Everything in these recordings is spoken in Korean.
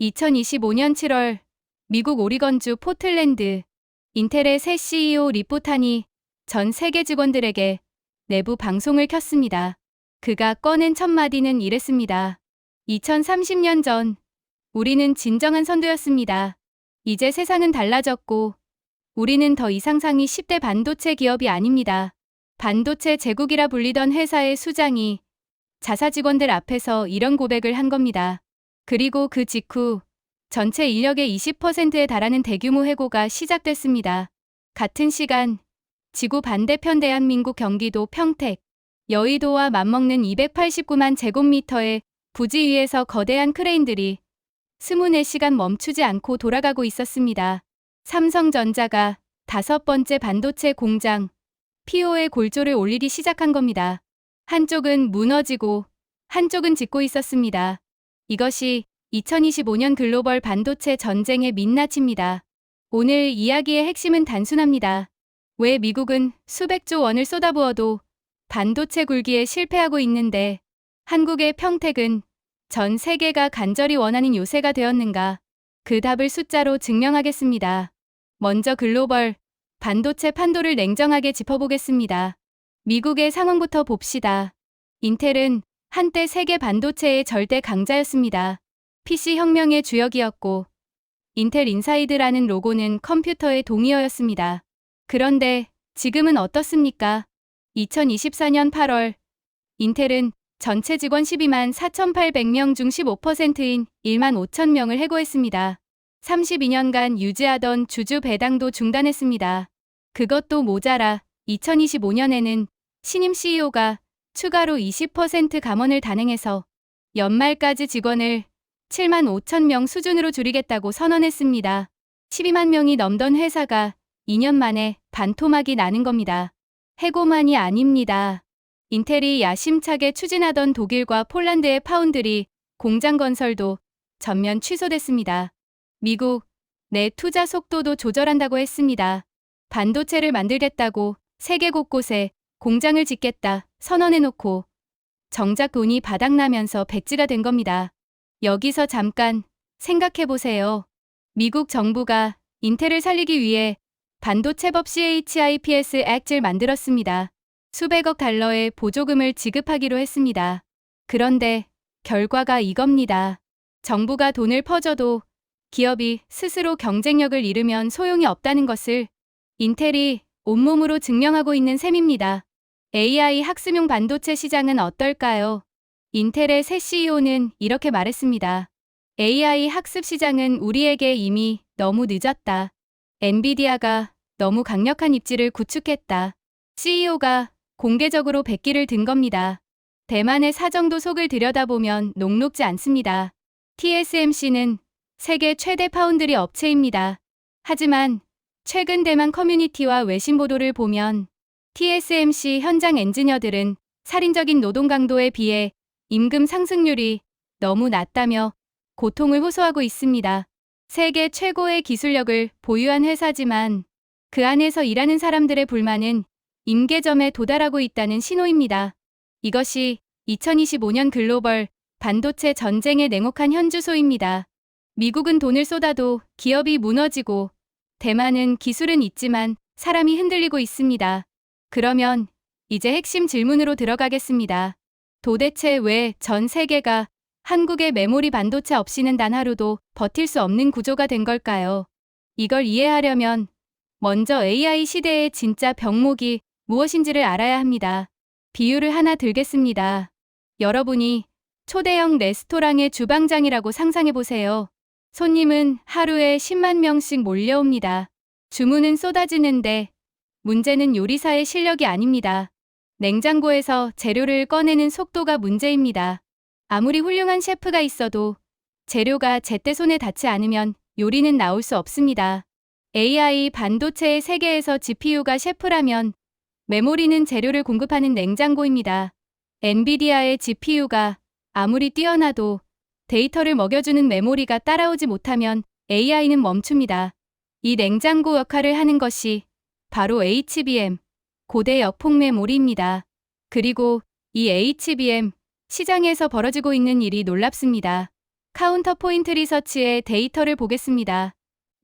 2025년 7월 미국 오리건주 포틀랜드 인텔의 새 CEO 리포탄이 전 세계 직원들에게 내부 방송을 켰습니다. 그가 꺼낸 첫 마디는 이랬습니다. 2030년 전 우리는 진정한 선두였습니다. 이제 세상은 달라졌고 우리는 더 이상 상위 10대 반도체 기업이 아닙니다. 반도체 제국이라 불리던 회사의 수장이 자사 직원들 앞에서 이런 고백을 한 겁니다. 그리고 그 직후 전체 인력의 20%에 달하는 대규모 해고가 시작됐습니다. 같은 시간 지구 반대편 대한민국 경기도 평택, 여의도와 맞먹는 289만 제곱미터의 부지 위에서 거대한 크레인들이 24시간 멈추지 않고 돌아가고 있었습니다. 삼성전자가 5번째 반도체 공장 PO의 골조를 올리기 시작한 겁니다. 한쪽은 무너지고 한쪽은 짓고 있었습니다. 이것이 2025년 글로벌 반도체 전쟁의 민낯입니다. 오늘 이야기의 핵심은 단순합니다. 왜 미국은 수백조 원을 쏟아부어도 반도체 굴기에 실패하고 있는데 한국의 평택은 전 세계가 간절히 원하는 요새가 되었는가? 그 답을 숫자로 증명하겠습니다. 먼저 글로벌 반도체 판도를 냉정하게 짚어보겠습니다. 미국의 상황부터 봅시다. 인텔은 한때 세계 반도체의 절대 강자였습니다. PC 혁명의 주역이었고 인텔 인사이드라는 로고는 컴퓨터의 동의어였습니다. 그런데 지금은 어떻습니까? 2024년 8월 인텔은 전체 직원 12만 4,800명 중 15%인 1만 5천 명을 해고했습니다. 32년간 유지하던 주주 배당도 중단했습니다. 그것도 모자라 2025년에는 신임 CEO가 추가로 20% 감원을 단행해서 연말까지 직원을 7만 5천 명 수준으로 줄이겠다고 선언했습니다. 12만 명이 넘던 회사가 2년 만에 반토막이 나는 겁니다. 해고만이 아닙니다. 인텔이 야심차게 추진하던 독일과 폴란드의 파운드리 공장 건설도 전면 취소됐습니다. 미국 내 투자 속도도 조절한다고 했습니다. 반도체를 만들겠다고 세계 곳곳에 공장을 짓겠다 선언해놓고 정작 돈이 바닥나면서 백지가 된 겁니다. 여기서 잠깐 생각해보세요. 미국 정부가 인텔을 살리기 위해 반도체법 CHIPS 액트를 만들었습니다. 수백억 달러의 보조금을 지급하기로 했습니다. 그런데 결과가 이겁니다. 정부가 돈을 퍼줘도 기업이 스스로 경쟁력을 잃으면 소용이 없다는 것을 인텔이 온몸으로 증명하고 있는 셈입니다. AI 학습용 반도체 시장은 어떨까요? 인텔의 새 CEO는 이렇게 말했습니다. AI 학습 시장은 우리에게 이미 너무 늦었다. 엔비디아가 너무 강력한 입지를 구축했다. CEO가 공개적으로 백기를 든 겁니다. 대만의 사정도 속을 들여다보면 녹록지 않습니다. TSMC는 세계 최대 파운드리 업체입니다. 하지만 최근 대만 커뮤니티와 외신 보도를 보면 TSMC 현장 엔지니어들은 살인적인 노동 강도에 비해 임금 상승률이 너무 낮다며 고통을 호소하고 있습니다. 세계 최고의 기술력을 보유한 회사지만 그 안에서 일하는 사람들의 불만은 임계점에 도달하고 있다는 신호입니다. 이것이 2025년 글로벌 반도체 전쟁의 냉혹한 현주소입니다. 미국은 돈을 쏟아도 기업이 무너지고 대만은 기술은 있지만 사람이 흔들리고 있습니다. 그러면 이제 핵심 질문으로 들어가겠습니다. 도대체 왜 전 세계가 한국의 메모리 반도체 없이는 단 하루도 버틸 수 없는 구조가 된 걸까요? 이걸 이해하려면 먼저 AI 시대의 진짜 병목이 무엇인지를 알아야 합니다. 비유를 하나 들겠습니다. 여러분이 초대형 레스토랑의 주방장이라고 상상해보세요. 손님은 하루에 10만 명씩 몰려옵니다. 주문은 쏟아지는데 문제는 요리사의 실력이 아닙니다. 냉장고에서 재료를 꺼내는 속도가 문제입니다. 아무리 훌륭한 셰프가 있어도 재료가 제때 손에 닿지 않으면 요리는 나올 수 없습니다. AI 반도체의 세계에서 GPU가 셰프라면 메모리는 재료를 공급하는 냉장고입니다. 엔비디아의 GPU가 아무리 뛰어나도 데이터를 먹여주는 메모리가 따라오지 못하면 AI는 멈춥니다. 이 냉장고 역할을 하는 것이 바로 HBM, 고대 역폭 메모리입니다. 그리고 이 HBM, 시장에서 벌어지고 있는 일이 놀랍습니다. 카운터포인트 리서치의 데이터를 보겠습니다.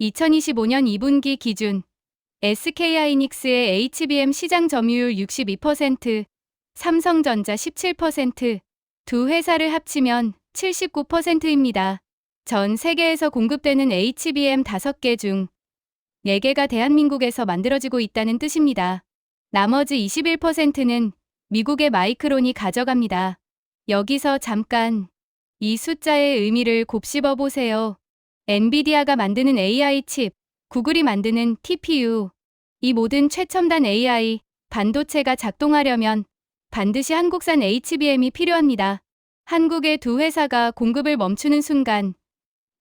2025년 2분기 기준 SK하이닉스의 HBM 시장 점유율 62%, 삼성전자 17%, 두 회사를 합치면 79%입니다. 전 세계에서 공급되는 HBM 5개 중 4개가 대한민국에서 만들어지고 있다는 뜻입니다. 나머지 21%는 미국의 마이크론이 가져갑니다. 여기서 잠깐 이 숫자의 의미를 곱씹어 보세요. 엔비디아가 만드는 AI 칩, 구글이 만드는 TPU, 이 모든 최첨단 AI, 반도체가 작동하려면 반드시 한국산 HBM이 필요합니다. 한국의 두 회사가 공급을 멈추는 순간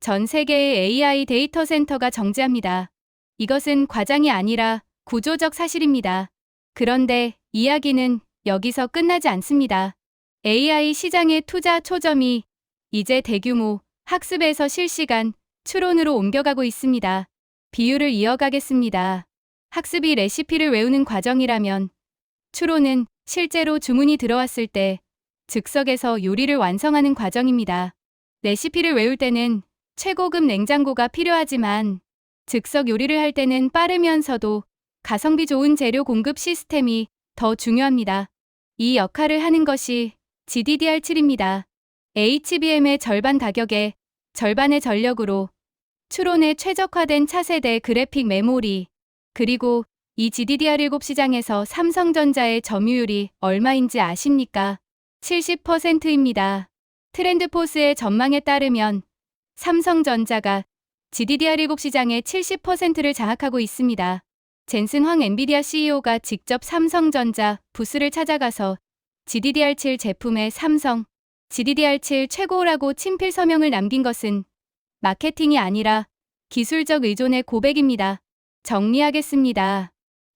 전 세계의 AI 데이터 센터가 정지합니다. 이것은 과장이 아니라 구조적 사실입니다. 그런데 이야기는 여기서 끝나지 않습니다. AI 시장의 투자 초점이 이제 대규모 학습에서 실시간 추론으로 옮겨가고 있습니다. 비유를 이어가겠습니다. 학습이 레시피를 외우는 과정이라면 추론은 실제로 주문이 들어왔을 때 즉석에서 요리를 완성하는 과정입니다. 레시피를 외울 때는 최고급 냉장고가 필요하지만 즉석 요리를 할 때는 빠르면서도 가성비 좋은 재료 공급 시스템이 더 중요합니다. 이 역할을 하는 것이 GDDR7입니다. HBM의 절반 가격에 절반의 전력으로 추론에 최적화된 차세대 그래픽 메모리, 그리고 이 GDDR7 시장에서 삼성전자의 점유율이 얼마인지 아십니까? 70%입니다. 트렌드포스의 전망에 따르면 삼성전자가 GDDR7 시장의 70%를 장악하고 있습니다. 젠슨 황 엔비디아 CEO가 직접 삼성전자 부스를 찾아가서 GDDR7 제품의 삼성 GDDR7 최고라고 친필 서명을 남긴 것은 마케팅이 아니라 기술적 의존의 고백입니다. 정리하겠습니다.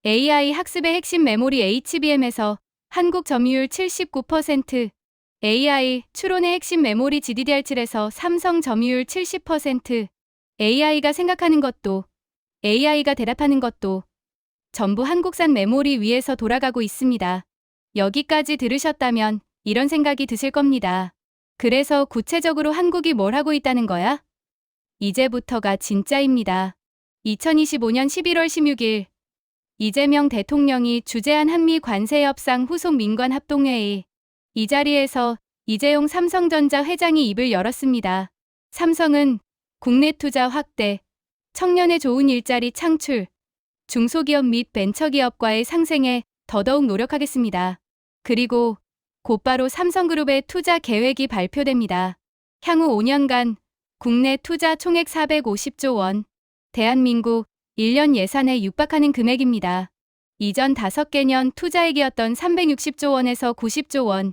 AI 학습의 핵심 메모리 HBM에서 한국 점유율 79%, AI 추론의 핵심 메모리 GDDR7에서 삼성 점유율 70%, AI가 생각하는 것도 AI가 대답하는 것도 전부 한국산 메모리 위에서 돌아가고 있습니다. 여기까지 들으셨다면 이런 생각이 드실 겁니다. 그래서 구체적으로 한국이 뭘 하고 있다는 거야? 이제부터가 진짜입니다. 2025년 11월 16일 이재명 대통령이 주재한 한미 관세 협상 후속 민관 합동회의. 이 자리에서 이재용 삼성전자 회장이 입을 열었습니다. 삼성은 국내 투자 확대, 청년의 좋은 일자리 창출, 중소기업 및 벤처기업과의 상생에 더더욱 노력하겠습니다. 그리고 곧바로 삼성그룹의 투자 계획이 발표됩니다. 향후 5년간 국내 투자 총액 450조 원, 대한민국 1년 예산에 육박하는 금액입니다. 이전 5개년 투자액이었던 360조 원에서 90조 원,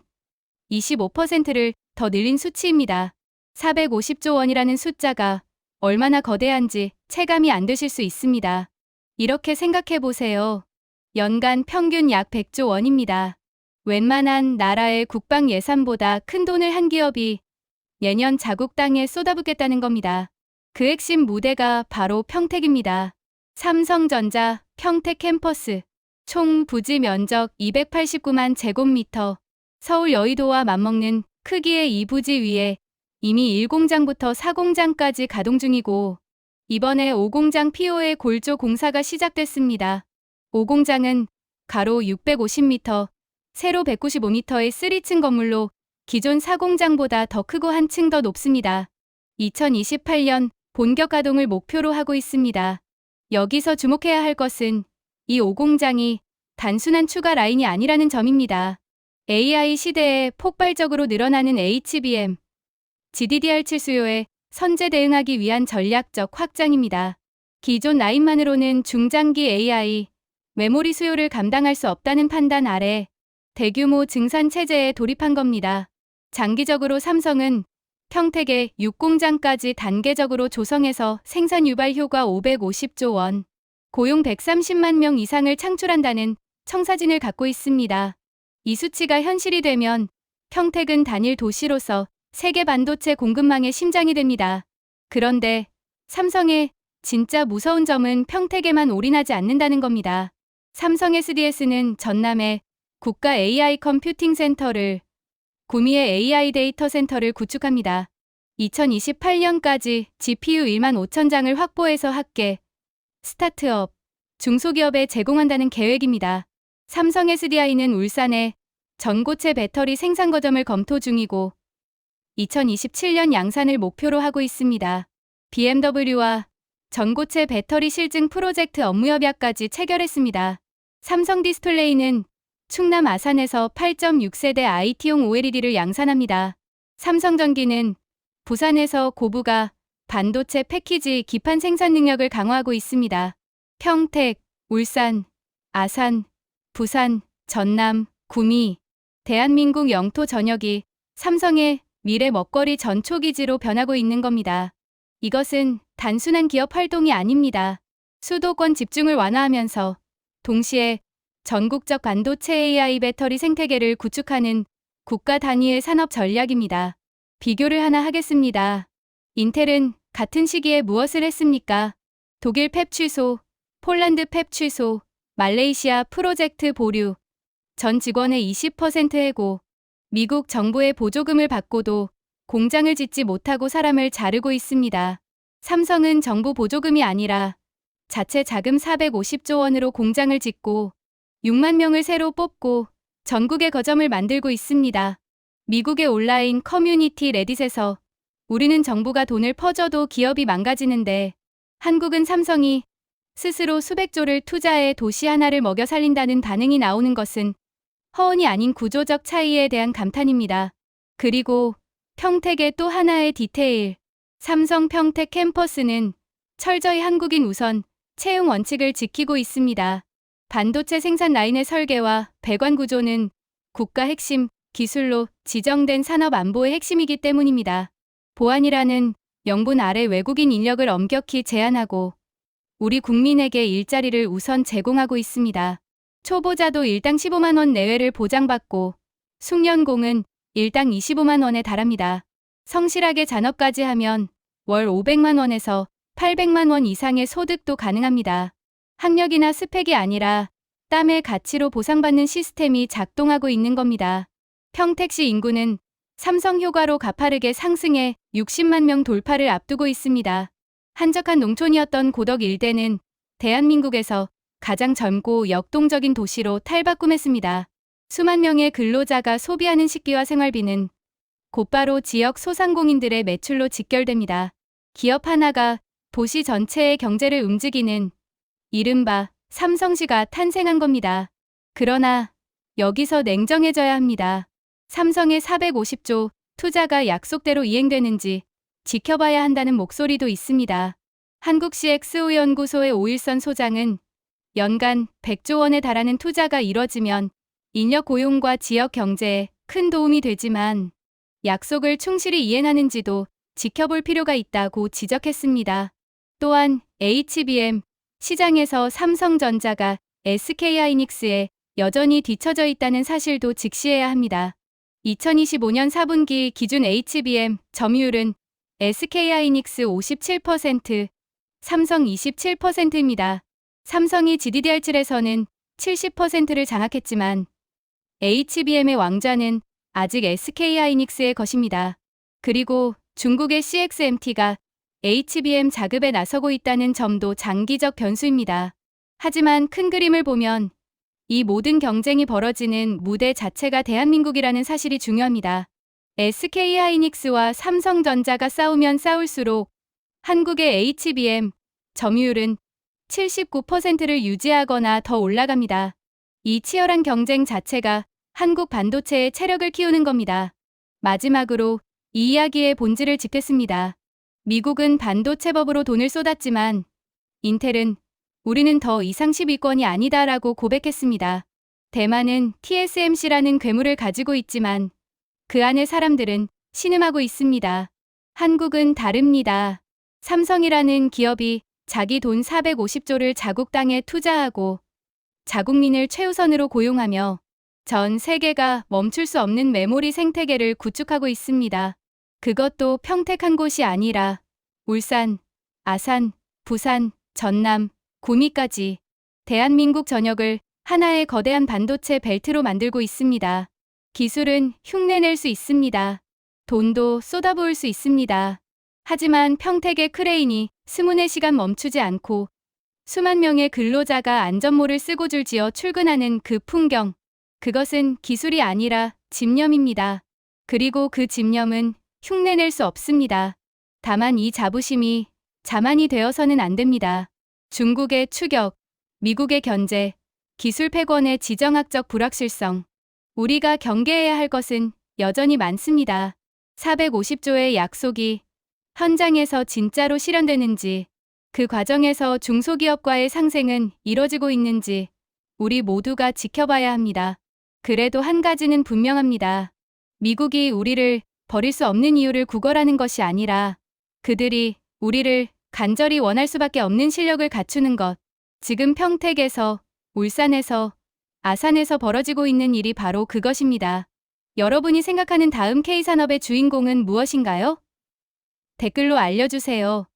25%를 더 늘린 수치입니다. 450조 원이라는 숫자가 얼마나 거대한지 체감이 안 되실 수 있습니다. 이렇게 생각해 보세요. 연간 평균 약 100조 원입니다. 웬만한 나라의 국방 예산보다 큰 돈을 한 기업이 내년 자국 땅에 쏟아붓겠다는 겁니다. 그 핵심 무대가 바로 평택입니다. 삼성전자 평택 캠퍼스. 총 부지 면적 289만 제곱미터. 서울 여의도와 맞먹는 크기의 이 부지 위에 이미 1공장부터 4공장까지 가동 중이고 이번에 5공장 PO의 골조 공사가 시작됐습니다. 5공장은 가로 650m, 세로 195m의 3층 건물로 기존 4공장보다 더 크고 한 층 더 높습니다. 2028년 본격 가동을 목표로 하고 있습니다. 여기서 주목해야 할 것은 이 5공장이 단순한 추가 라인이 아니라는 점입니다. AI 시대에 폭발적으로 늘어나는 HBM, GDDR7 수요에 선제 대응하기 위한 전략적 확장입니다. 기존 라인만으로는 중장기 AI, 메모리 수요를 감당할 수 없다는 판단 아래 대규모 증산 체제에 돌입한 겁니다. 장기적으로 삼성은 평택에 6공장까지 단계적으로 조성해서 생산 유발 효과 550조 원, 고용 130만 명 이상을 창출한다는 청사진을 갖고 있습니다. 이 수치가 현실이 되면 평택은 단일 도시로서 세계 반도체 공급망의 심장이 됩니다. 그런데 삼성의 진짜 무서운 점은 평택에만 올인하지 않는다는 겁니다. 삼성 SDS는 전남에 국가 AI 컴퓨팅 센터를, 구미에 AI 데이터 센터를 구축합니다. 2028년까지 GPU 1만 5천 장을 확보해서 학계, 스타트업, 중소기업에 제공한다는 계획입니다. 삼성 SDI는 울산에 전고체 배터리 생산 거점을 검토 중이고 2027년 양산을 목표로 하고 있습니다. BMW와 전고체 배터리 실증 프로젝트 업무 협약까지 체결했습니다. 삼성 디스플레이는 충남 아산에서 8.6세대 IT용 OLED를 양산합니다. 삼성전기는 부산에서 고부가 반도체 패키지 기판 생산 능력을 강화하고 있습니다. 평택, 울산, 아산, 부산, 전남, 구미, 대한민국 영토 전역이 삼성의 미래 먹거리 전초기지로 변하고 있는 겁니다. 이것은 단순한 기업 활동이 아닙니다. 수도권 집중을 완화하면서 동시에 전국적 반도체 AI 배터리 생태계를 구축하는 국가 단위의 산업 전략입니다. 비교를 하나 하겠습니다. 인텔은 같은 시기에 무엇을 했습니까? 독일 팹 취소, 폴란드 팹 취소, 말레이시아 프로젝트 보류, 전 직원의 20% 해고, 미국 정부의 보조금을 받고도 공장을 짓지 못하고 사람을 자르고 있습니다. 삼성은 정부 보조금이 아니라 자체 자금 450조 원으로 공장을 짓고 6만 명을 새로 뽑고 전국에 거점을 만들고 있습니다. 미국의 온라인 커뮤니티 레딧에서 우리는 정부가 돈을 퍼줘도 기업이 망가지는데 한국은 삼성이 스스로 수백조를 투자해 도시 하나를 먹여 살린다는 반응이 나오는 것은 허언이 아닌 구조적 차이에 대한 감탄입니다. 그리고 평택의 또 하나의 디테일. 삼성 평택 캠퍼스는 철저히 한국인 우선 채용 원칙을 지키고 있습니다. 반도체 생산 라인의 설계와 배관 구조는 국가 핵심 기술로 지정된 산업 안보의 핵심이기 때문입니다. 보안이라는 명분 아래 외국인 인력을 엄격히 제한하고 우리 국민에게 일자리를 우선 제공하고 있습니다. 초보자도 일당 15만 원 내외를 보장받고 숙련공은 일당 25만 원에 달합니다. 성실하게 잔업까지 하면 월 500만 원에서 800만 원 이상의 소득도 가능합니다. 학력이나 스펙이 아니라 땀의 가치로 보상받는 시스템이 작동하고 있는 겁니다. 평택시 인구는 삼성 효과로 가파르게 상승해 60만 명 돌파를 앞두고 있습니다. 한적한 농촌이었던 고덕 일대는 대한민국에서 가장 젊고 역동적인 도시로 탈바꿈했습니다. 수만 명의 근로자가 소비하는 식기와 생활비는 곧바로 지역 소상공인들의 매출로 직결됩니다. 기업 하나가 도시 전체의 경제를 움직이는 이른바 삼성시가 탄생한 겁니다. 그러나 여기서 냉정해져야 합니다. 삼성의 450조 투자가 약속대로 이행되는지 지켜봐야 한다는 목소리도 있습니다. 한국CXO연구소의 오일선 소장은 연간 100조 원에 달하는 투자가 이뤄지면 인력 고용과 지역 경제에 큰 도움이 되지만 약속을 충실히 이행하는지도 지켜볼 필요가 있다고 지적했습니다. 또한 HBM 시장에서 삼성전자가 SK하이닉스에 여전히 뒤처져 있다는 사실도 직시해야 합니다. 2025년 4분기 기준 HBM 점유율은 SK하이닉스 57%, 삼성 27%입니다. 삼성이 GDDR7에서는 70%를 장악했지만 HBM의 왕좌는 아직 SK하이닉스의 것입니다. 그리고 중국의 CXMT가 HBM 자급에 나서고 있다는 점도 장기적 변수입니다. 하지만 큰 그림을 보면 이 모든 경쟁이 벌어지는 무대 자체가 대한민국이라는 사실이 중요합니다. SK하이닉스와 삼성전자가 싸우면 싸울수록 한국의 HBM 점유율은 79%를 유지하거나 더 올라갑니다. 이 치열한 경쟁 자체가 한국 반도체의 체력을 키우는 겁니다. 마지막으로 이 이야기의 본질을 짚겠습니다. 미국은 반도체법으로 돈을 쏟았지만 인텔은 우리는 더 이상 10위권이 아니다라고 고백했습니다. 대만은 TSMC라는 괴물을 가지고 있지만 그 안의 사람들은 신음하고 있습니다. 한국은 다릅니다. 삼성이라는 기업이 자기 돈 450조를 자국 땅에 투자하고 자국민을 최우선으로 고용하며 전 세계가 멈출 수 없는 메모리 생태계를 구축하고 있습니다. 그것도 평택 한 곳이 아니라 울산, 아산, 부산, 전남, 구미까지 대한민국 전역을 하나의 거대한 반도체 벨트로 만들고 있습니다. 기술은 흉내낼 수 있습니다. 돈도 쏟아부을 수 있습니다. 하지만 평택의 크레인이 24시간 멈추지 않고 수만 명의 근로자가 안전모를 쓰고 줄지어 출근하는 그 풍경. 그것은 기술이 아니라 집념입니다. 그리고 그 집념은 흉내낼 수 없습니다. 다만 이 자부심이 자만이 되어서는 안 됩니다. 중국의 추격, 미국의 견제, 기술 패권의 지정학적 불확실성. 우리가 경계해야 할 것은 여전히 많습니다. 450조의 약속이 현장에서 진짜로 실현되는지, 그 과정에서 중소기업과의 상생은 이뤄지고 있는지 우리 모두가 지켜봐야 합니다. 그래도 한 가지는 분명합니다. 미국이 우리를 버릴 수 없는 이유를 구걸하는 것이 아니라 그들이 우리를 간절히 원할 수밖에 없는 실력을 갖추는 것. 지금 평택에서, 울산에서, 아산에서 벌어지고 있는 일이 바로 그것입니다. 여러분이 생각하는 다음 K산업의 주인공은 무엇인가요? 댓글로 알려주세요.